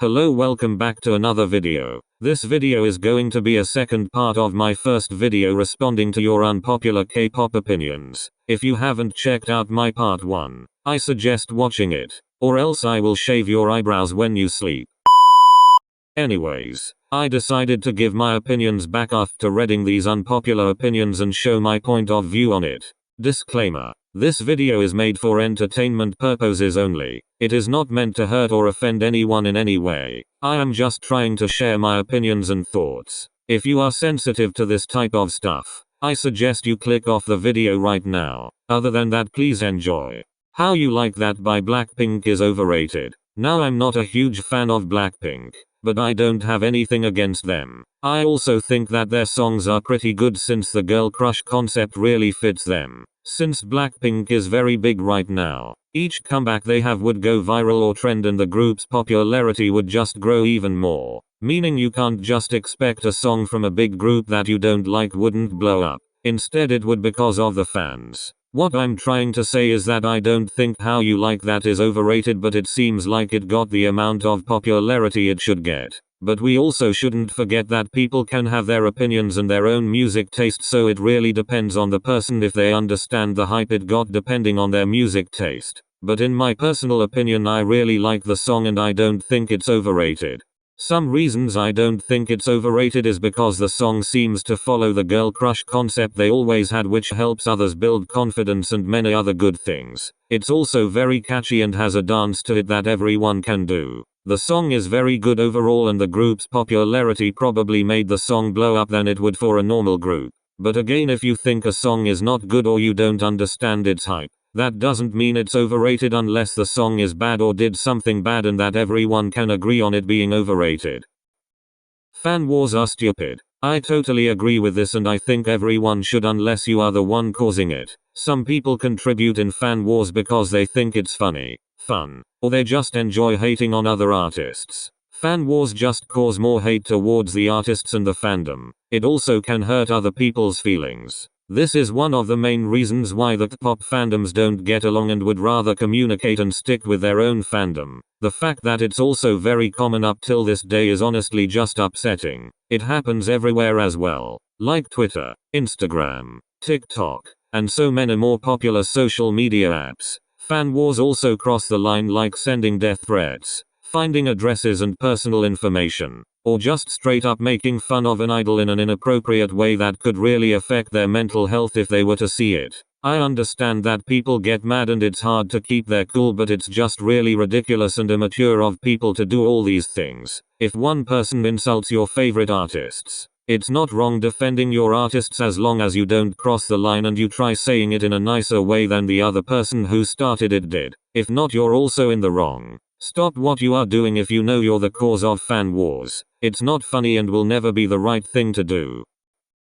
Hello, welcome back to another video. This video is going to be a second part of my first video responding to your unpopular K-pop opinions. If you haven't checked out my part 1, I suggest watching it, or else I will shave your eyebrows when you sleep. Anyways, I decided to give my opinions back after reading these unpopular opinions and show my point of view on it. Disclaimer. This video is made for entertainment purposes only. It is not meant to hurt or offend anyone in any way. I am just trying to share my opinions and thoughts. If you are sensitive to this type of stuff, I suggest you click off the video right now. Other than that, please enjoy. How You Like That by Blackpink is overrated. Now, I'm not a huge fan of Blackpink, but I don't have anything against them. I also think that their songs are pretty good since the girl crush concept really fits them. Since Blackpink is very big right now, each comeback they have would go viral or trend and the group's popularity would just grow even more. Meaning you can't just expect a song from a big group that you don't like wouldn't blow up. Instead it would because of the fans. What I'm trying to say is that I don't think How You Like That is overrated, but it seems like it got the amount of popularity it should get. But we also shouldn't forget that people can have their opinions and their own music taste, so it really depends on the person if they understand the hype it got depending on their music taste. But in my personal opinion, I really like the song and I don't think it's overrated. Some reasons I don't think it's overrated is because the song seems to follow the girl crush concept they always had, which helps others build confidence and many other good things. It's also very catchy and has a dance to it that everyone can do. The song is very good overall and the group's popularity probably made the song blow up than it would for a normal group. But again, if you think a song is not good or you don't understand its hype, that doesn't mean it's overrated unless the song is bad or did something bad, and that everyone can agree on it being overrated. Fan wars are stupid. I totally agree with this and I think everyone should, unless you are the one causing it. Some people contribute in fan wars because they think it's funny, fun, or they just enjoy hating on other artists. Fan wars just cause more hate towards the artists and the fandom. It also can hurt other people's feelings. This is one of the main reasons why the K-pop fandoms don't get along and would rather communicate and stick with their own fandom. The fact that it's also very common up till this day is honestly just upsetting. It happens everywhere as well, like Twitter, Instagram, TikTok, and so many more popular social media apps. Fan wars also cross the line, like sending death threats, finding addresses and personal information, or just straight up making fun of an idol in an inappropriate way that could really affect their mental health if they were to see it. I understand that people get mad and it's hard to keep their cool, but it's just really ridiculous and immature of people to do all these things. If one person insults your favorite artists, it's not wrong defending your artists as long as you don't cross the line and you try saying it in a nicer way than the other person who started it did. If not, you're also in the wrong. Stop what you are doing if you know you're the cause of fan wars. It's not funny and will never be the right thing to do.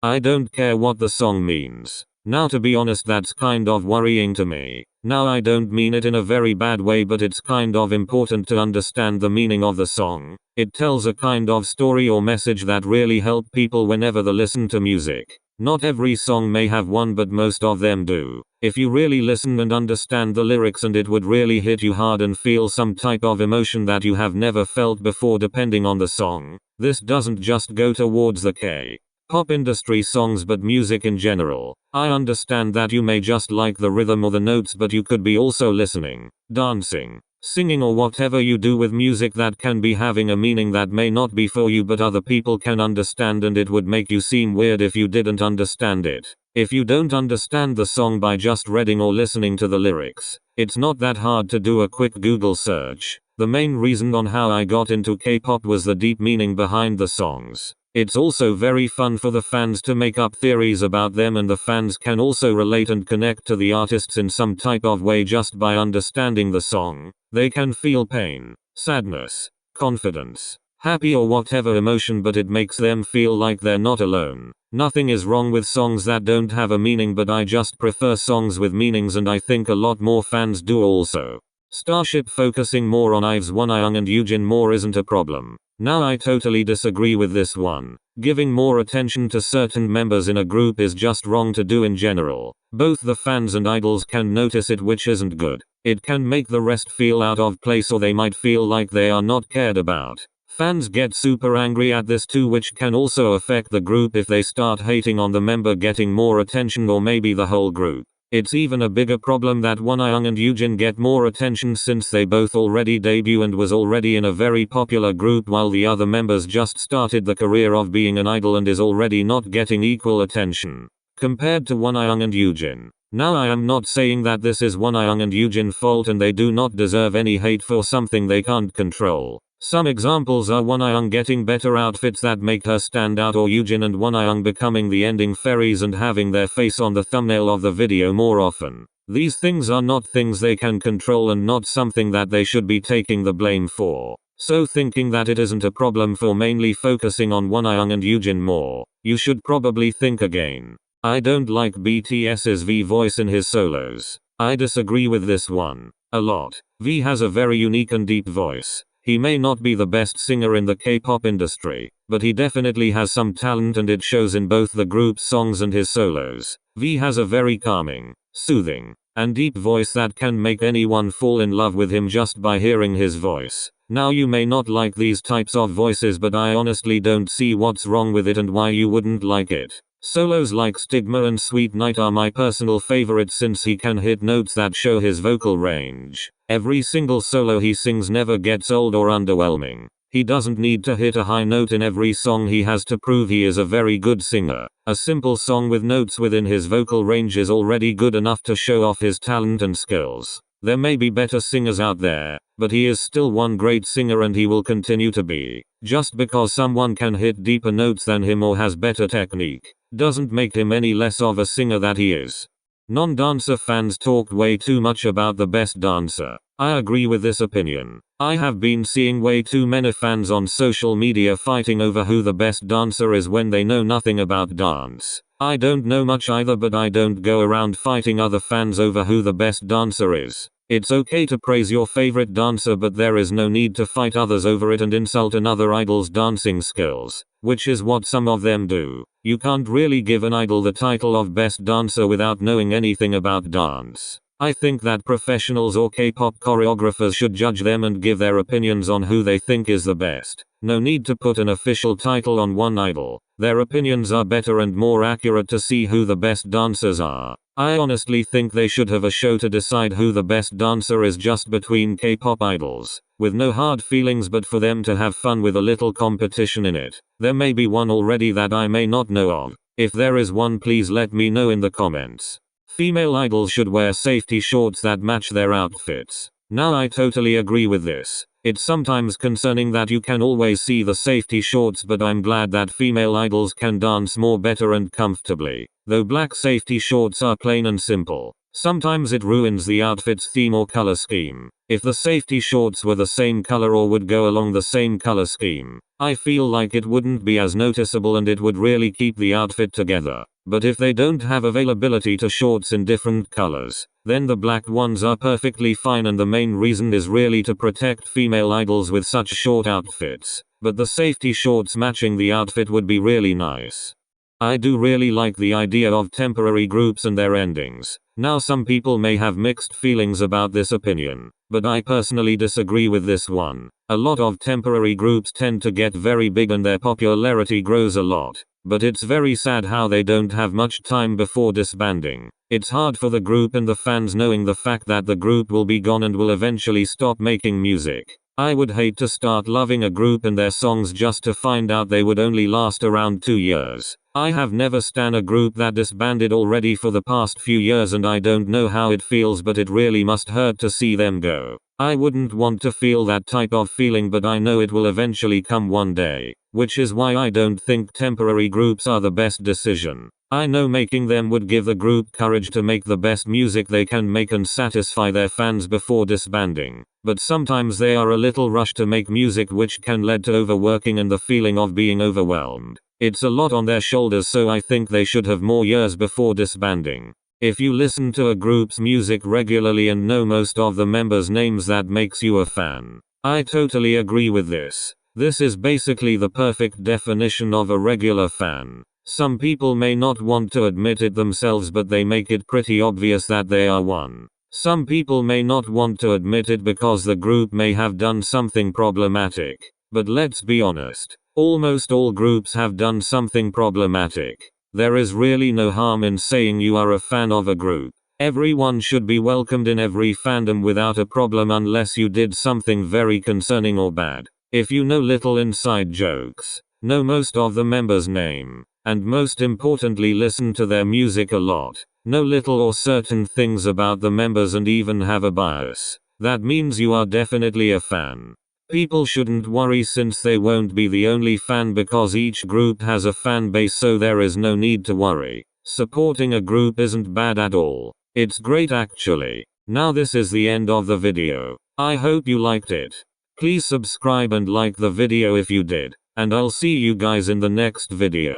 I don't care what the song means. Now, to be honest, that's kind of worrying to me. Now, I don't mean it in a very bad way, but it's kind of important to understand the meaning of the song. It tells a kind of story or message that really help people whenever they listen to music. Not every song may have one, but most of them do. If you really listen and understand the lyrics, and it would really hit you hard and feel some type of emotion that you have never felt before depending on the song. This doesn't just go towards the K-pop industry songs but music in general. I understand that you may just like the rhythm or the notes, but you could be also listening, dancing, singing, or whatever you do with music that can be having a meaning that may not be for you but other people can understand, and it would make you seem weird if you didn't understand it. If you don't understand the song by just reading or listening to the lyrics, it's not that hard to do a quick Google search. The main reason on how I got into K-pop was the deep meaning behind the songs. It's also very fun for the fans to make up theories about them, and the fans can also relate and connect to the artists in some type of way just by understanding the song. They can feel pain, sadness, confidence, happy, or whatever emotion, but it makes them feel like they're not alone. Nothing is wrong with songs that don't have a meaning, but I just prefer songs with meanings, and I think a lot more fans do also. Starship focusing more on Ives Wonyoung and Eugene Moore isn't a problem. Now I totally disagree with this one. Giving more attention to certain members in a group is just wrong to do in general. Both the fans and idols can notice it, which isn't good. It can make the rest feel out of place, or they might feel like they are not cared about. Fans get super angry at this too, which can also affect the group if they start hating on the member getting more attention, or maybe the whole group. It's even a bigger problem that Wonyoung and Youjin get more attention since they both already debut and was already in a very popular group, while the other members just started the career of being an idol and is already not getting equal attention compared to Wonyoung and Youjin. Now I am not saying that this is Wonyoung and Youjin's fault and they do not deserve any hate for something they can't control. Some examples are Wonyoung getting better outfits that make her stand out, or Youjin and Wonyoung becoming the ending fairies and having their face on the thumbnail of the video more often. These things are not things they can control and not something that they should be taking the blame for. So thinking that it isn't a problem for mainly focusing on Wonyoung and Youjin more, you should probably think again. I don't like BTS's V voice in his solos. I disagree with this one a lot. V has a very unique and deep voice. He may not be the best singer in the K-pop industry, but he definitely has some talent and it shows in both the group's songs and his solos. V has a very calming, soothing, and deep voice that can make anyone fall in love with him just by hearing his voice. Now you may not like these types of voices, but I honestly don't see what's wrong with it and why you wouldn't like it. Solos like Stigma and Sweet Night are my personal favorites since he can hit notes that show his vocal range. Every single solo he sings never gets old or underwhelming. He doesn't need to hit a high note in every song he has to prove he is a very good singer. A simple song with notes within his vocal range is already good enough to show off his talent and skills. There may be better singers out there, but he is still one great singer and he will continue to be. Just because someone can hit deeper notes than him or has better technique, doesn't make him any less of a singer that he is. Non-dancer fans talked way too much about the best dancer. I agree with this opinion. I have been seeing way too many fans on social media fighting over who the best dancer is when they know nothing about dance. I don't know much either, but I don't go around fighting other fans over who the best dancer is. It's okay to praise your favorite dancer, but there is no need to fight others over it and insult another idol's dancing skills, which is what some of them do. You can't really give an idol the title of best dancer without knowing anything about dance. I think that professionals or K-pop choreographers should judge them and give their opinions on who they think is the best. No need to put an official title on one idol. Their opinions are better and more accurate to see who the best dancers are. I honestly think they should have a show to decide who the best dancer is just between K-pop idols, with no hard feelings, but for them to have fun with a little competition in it. There may be one already that I may not know of. If there is one, please let me know in the comments. Female idols should wear safety shorts that match their outfits. Now I totally agree with this. It's sometimes concerning that you can always see the safety shorts, but I'm glad that female idols can dance more better and comfortably. Though black safety shorts are plain and simple, sometimes it ruins the outfit's theme or color scheme. If the safety shorts were the same color or would go along the same color scheme, I feel like it wouldn't be as noticeable and it would really keep the outfit together. But if they don't have availability to shorts in different colors, then the black ones are perfectly fine, and the main reason is really to protect female idols with such short outfits. But the safety shorts matching the outfit would be really nice. I do really like the idea of temporary groups and their endings. Now some people may have mixed feelings about this opinion, but I personally disagree with this one. A lot of temporary groups tend to get very big and their popularity grows a lot. But it's very sad how they don't have much time before disbanding. It's hard for the group and the fans knowing the fact that the group will be gone and will eventually stop making music. I would hate to start loving a group and their songs just to find out they would only last around 2 years. I have never stan a group that disbanded already for the past few years, and I don't know how it feels, but it really must hurt to see them go. I wouldn't want to feel that type of feeling, but I know it will eventually come one day, which is why I don't think temporary groups are the best decision. I know making them would give the group courage to make the best music they can make and satisfy their fans before disbanding, but sometimes they are a little rushed to make music, which can lead to overworking and the feeling of being overwhelmed. It's a lot on their shoulders, so I think they should have more years before disbanding. If you listen to a group's music regularly and know most of the members' names, that makes you a fan. I totally agree with this. This is basically the perfect definition of a regular fan. Some people may not want to admit it themselves, but they make it pretty obvious that they are one. Some people may not want to admit it because the group may have done something problematic. But let's be honest, almost all groups have done something problematic. There is really no harm in saying you are a fan of a group. Everyone should be welcomed in every fandom without a problem unless you did something very concerning or bad. If you know little inside jokes, know most of the members' name, and most importantly listen to their music a lot, know little or certain things about the members and even have a bias, that means you are definitely a fan. People shouldn't worry since they won't be the only fan because each group has a fan base, so there is no need to worry. Supporting a group isn't bad at all. It's great actually. Now this is the end of the video. I hope you liked it. Please subscribe and like the video if you did, and I'll see you guys in the next video.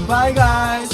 Bye guys!